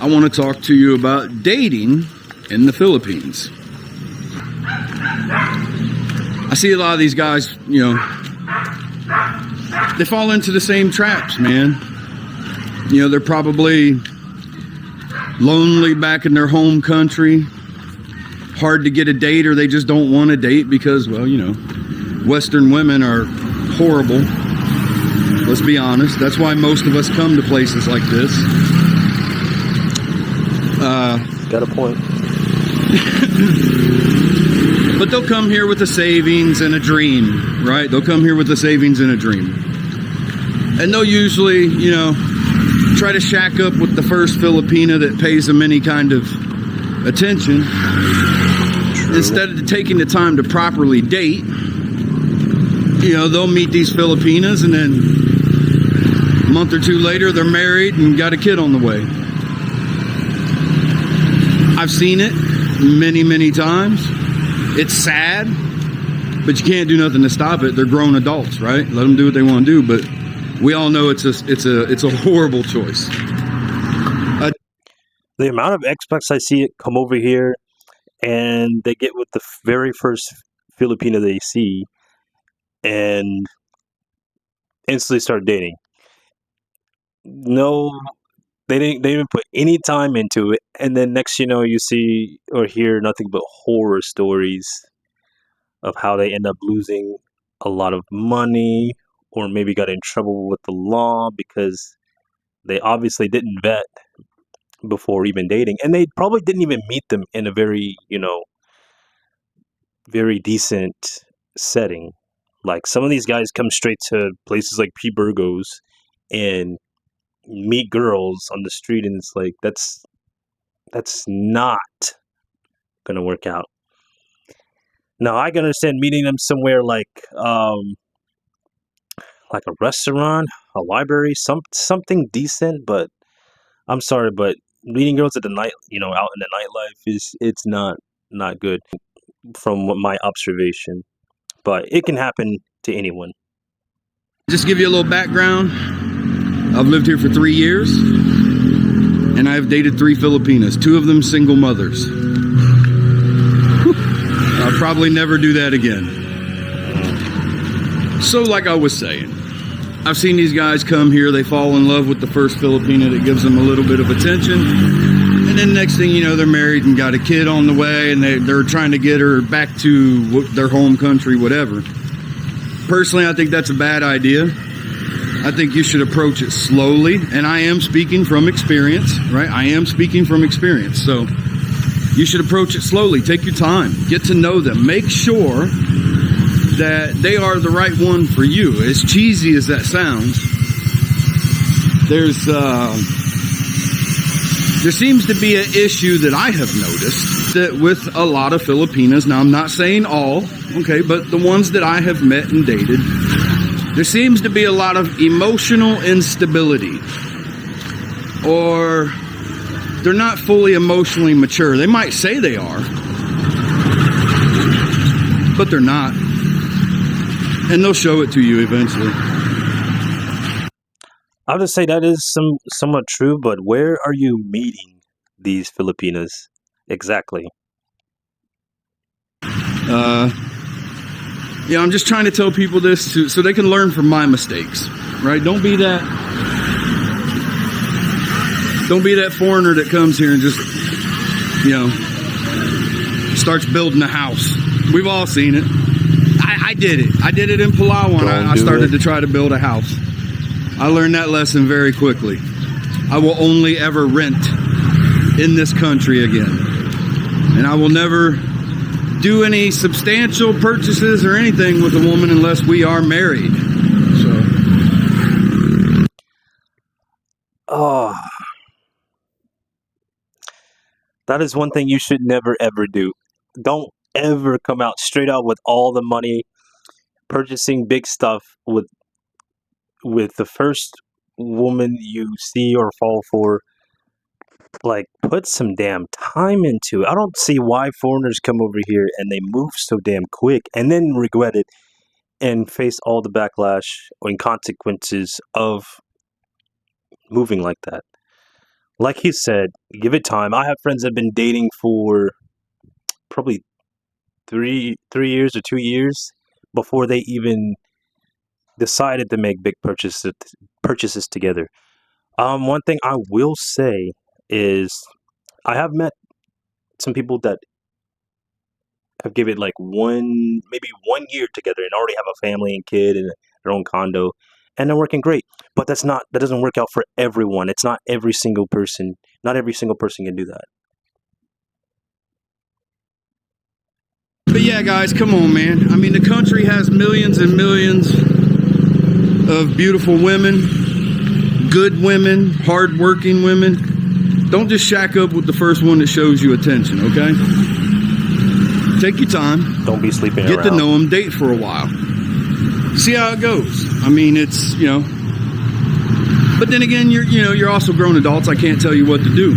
I want to talk to you about dating in the Philippines. I see a lot of these guys, they fall into the same traps, man. They're probably lonely back in their home country, hard to get a date, or they just don't want to date because, Western women are horrible. Let's be honest. That's why most of us come to places like this. Got a point. But they'll come here with a savings and a dream, right? They'll come here with a savings and a dream. And they'll usually, try to shack up with the first Filipina that pays them any kind of attention. True. Instead of taking the time to properly date, they'll meet these Filipinas and then a month or two later they're married and got a kid on the way. I've seen it many, many times. It's sad, but you can't do nothing to stop it. They're grown adults, right? Let them do what they want to do, but we all know it's a horrible choice. The amount of expats I see it come over here and they get with the very first Filipino they see and instantly start dating. No, they didn't even put any time into it, and then next you see or hear nothing but horror stories of how they end up losing a lot of money or maybe got in trouble with the law because they obviously didn't vet before even dating, and they probably didn't even meet them in a very very decent setting. Like some of these guys come straight to places like P. Burgos and meet girls on the street, and it's like that's not gonna work out. Now I can understand meeting them somewhere like a restaurant, a library, something decent, but I'm sorry, but meeting girls at the night, out in the nightlife it's not good from my observation. But it can happen to anyone. Just give you a little background. I've lived here for 3 years, and I've dated 3 Filipinas, 2 of them single mothers. I'll probably never do that again. So like I was saying, I've seen these guys come here, they fall in love with the first Filipina that gives them a little bit of attention, and then next thing you know, they're married and got a kid on the way, and they're trying to get her back to their home country, whatever. Personally, I think that's a bad idea. I think you should approach it slowly, and I am speaking from experience, right? I am speaking from experience, so you should approach it slowly. Take your time. Get to know them. Make sure that they are the right one for you. As cheesy as that sounds, there seems to be an issue that I have noticed that with a lot of Filipinas. Now, I'm not saying all, okay, but the ones that I have met and dated, there seems to be a lot of emotional instability, or they're not fully emotionally mature. They might say they are, but they're not. And they'll show it to you eventually. I would say that is somewhat true, but where are you meeting these Filipinas exactly? I'm just trying to tell people this so they can learn from my mistakes, right? Don't be that foreigner that comes here and just, starts building a house. We've all seen it. I did it. I did it in Palau when I started to try to build a house. I learned that lesson very quickly. I will only ever rent in this country again. And I will never do any substantial purchases or anything with a woman unless we are married. Oh, that is one thing you should never ever do. Don't ever come out straight out with all the money, purchasing big stuff with the first woman you see or fall for. Like, put some damn time into it. I don't see why foreigners come over here and they move so damn quick and then regret it and face all the backlash and consequences of moving like that. like he said, give it time. I have friends that have been dating for probably 3 years or 2 years before they even decided to make big purchases together. One thing I will say is I have met some people that have given it like maybe 1 year together and already have a family and kid and their own condo, and they're working great. But that doesn't work out for everyone. It's not every single person. Not every single person can do that. But yeah, guys, come on, man. I mean, the country has millions and millions of beautiful women, good women, hardworking women. Don't just shack up with the first one that shows you attention, okay? Take your time. Don't be sleeping Get around. to know them, date for a while. See how it goes. I mean, it's, but then again, you're also grown adults. I can't tell you what to do.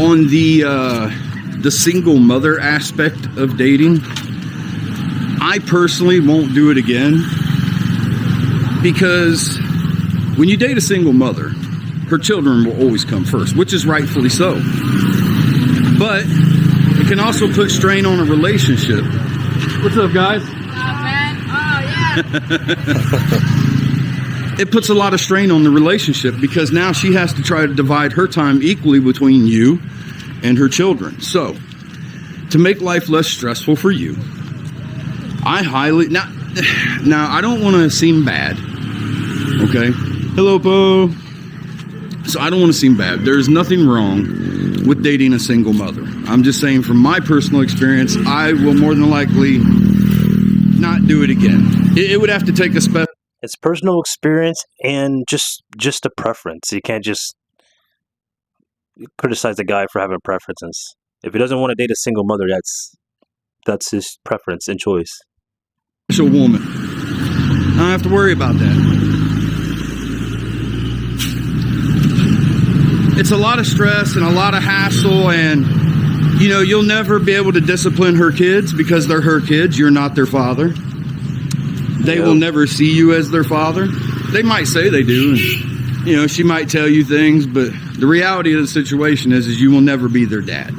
On the single mother aspect of dating, I personally won't do it again, because when you date a single mother, her children will always come first, which is rightfully so. But it can also put strain on a relationship. What's up, guys? Man. Oh, yeah. It puts a lot of strain on the relationship, because now she has to try to divide her time equally between you and her children. So, to make life less stressful for you, I highly... Now I don't want to seem bad, okay? Hello, Po. So I don't want to seem bad. There's nothing wrong with dating a single mother. I'm just saying, from my personal experience, I will more than likely not do it again. It would have to take a special... It's personal experience and just a preference. You can't just criticize a guy for having preferences. If he doesn't want to date a single mother, that's his preference and choice. Woman. I don't have to worry about that. It's a lot of stress and a lot of hassle, and you'll never be able to discipline her kids because they're her kids. You're not their father. They will never see you as their father. They might say they do, and she might tell you things, but the reality of the situation is you will never be their dad.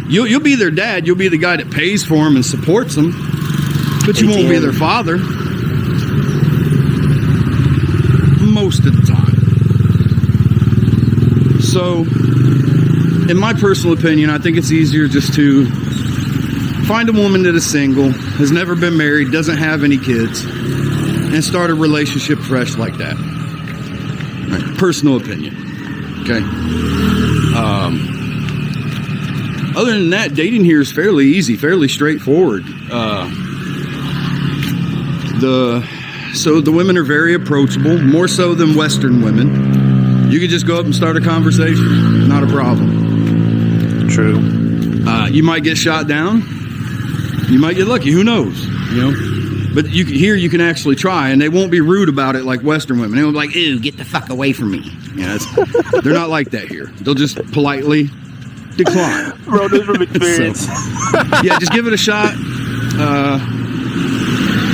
You'll be their dad. You'll be the guy that pays for them and supports them, but you won't be their father most of the time. So, in my personal opinion, I think it's easier just to find a woman that is single, has never been married, doesn't have any kids, and start a relationship fresh like that. All right, personal opinion. Okay. Other than that, dating here is fairly easy, fairly straightforward. So the women are very approachable, more so than Western women. You could just go up and start a conversation, not a problem. True. You might get shot down. You might get lucky. Who knows? But you can actually try, and they won't be rude about it like Western women. They won't be like, "Ew, get the fuck away from me." They're not like that here. They'll just politely decline. Bro, this from experience. Yeah, just give it a shot.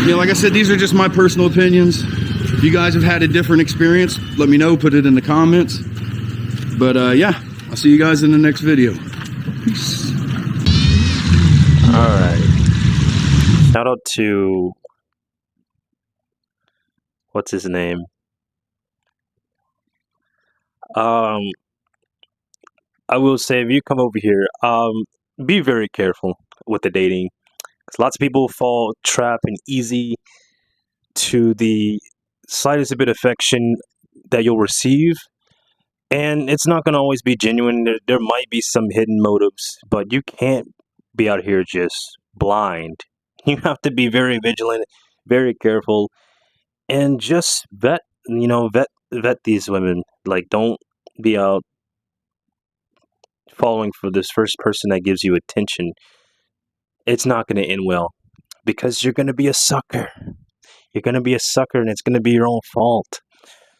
Like I said, these are just my personal opinions. If you guys have had a different experience, let me know. Put it in the comments. But yeah, I'll see you guys in the next video. Peace. All right. Shout out to what's his name? I will say, if you come over here, be very careful with the dating, because lots of people fall trap and easy to the slightest bit of affection that you'll receive, and it's not going to always be genuine. There might be some hidden motives, but you can't be out here just blind. You have to be very vigilant, very careful, and just vet these women. Like, don't be out falling for this first person that gives you attention. It's not going to end well, because you're going to be a sucker. You're going to be a sucker, and it's going to be your own fault.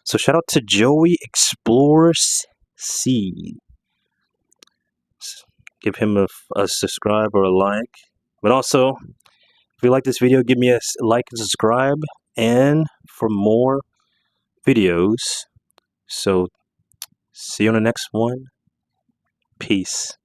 So shout out to Joey Explorers C. Give him a subscribe or a like. But also, If you like this video, give me a like and subscribe, and for more videos. So see you on the next one. Peace.